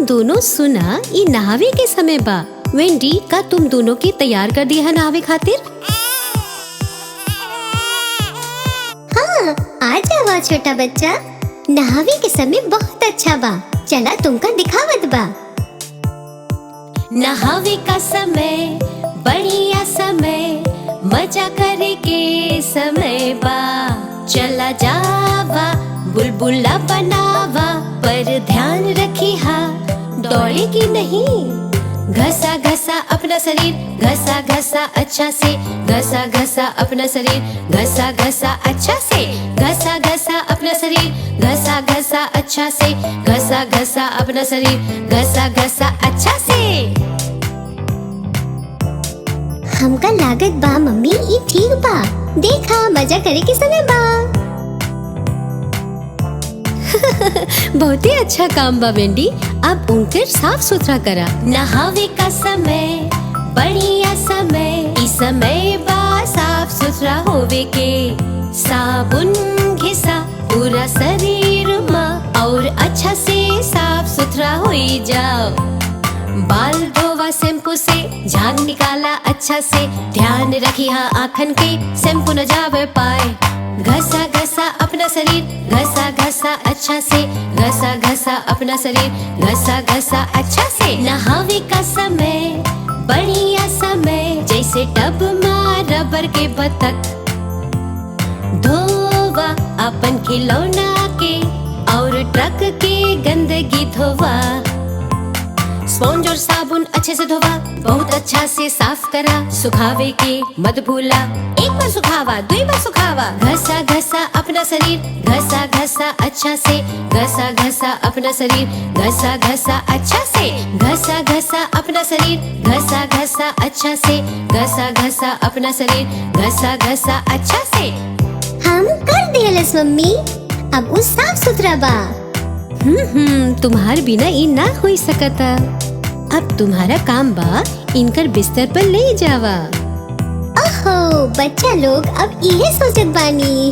तुम दोनों सुना ई नहावे के समय बा। वेंडी का तुम दोनों के तैयार कर दिया है नहावे खातिर? हाँ, आ जावा छोटा बच्चा, नहावे के समय बहुत अच्छा बा। चला तुमका दिखावत बा। नहावे का समय बढ़िया समय, मजा करे के समय बा। चला जावा बुलबुला बनावा, पर ध्यान रखी हा दौड़े की नहीं। घसा घसा अपना शरीर, घसा घसा अच्छा से, घसा घसा अपना शरीर, घसा घसा अच्छा से, घसा घसा अपना शरीर, घसा घसा अच्छा से, घसा घसा अपना शरीर, घसा घसा अच्छा से। हमका लागत बा मम्मी ये ठीक बा। देखा मजा करे के समय बा। बहुत ही अच्छा काम बा वेंडी। अब उनकर साफ सुथरा करा। नहावे का समय बढ़िया समय, इस समय बा साफ सुथरा होवे के। साबुन घिसा पूरा शरीर में और अच्छा से साफ सुथरा होई जाओ। बाल धोवा शैम्पू से, झाग निकाला अच्छा से, ध्यान रखी हाँ आँखन के शैम्पू न जावे पाए। घसा घसा अपना शरीर, घसा घसा अच्छा से, घसा घसा अपना शरीर, घसा घसा अच्छा से। नहावे का समय बढ़िया समय, जैसे टब में रबर के बतख। धोवा अपन खिलौना के और ट्रक के गंदगी धोवा। स्पॉन्ज और साबुन अच्छे से धोवा, बहुत अच्छा से साफ करा। सुखावे के मत भूला, एक बार सुखावा, दो बार सुखावा। घसा घसा अपना शरीर, घसा घसा अच्छा से, घसा घसा अपना शरीर, घसा घसा अच्छा से, घसा घसा अपना शरीर, घसा घसा अच्छा से, घसा घसा अपना शरीर, घसा घसा अच्छा से। हम कर दियलस मम्मी, अब वो साफ सुथरा बा। तुम्हार बिना ई ना हो सकता। अब तुम्हारा काम बा इनकर बिस्तर पर ले जावा। ओहो बच्चा लोग अब इहे सोचत बानी।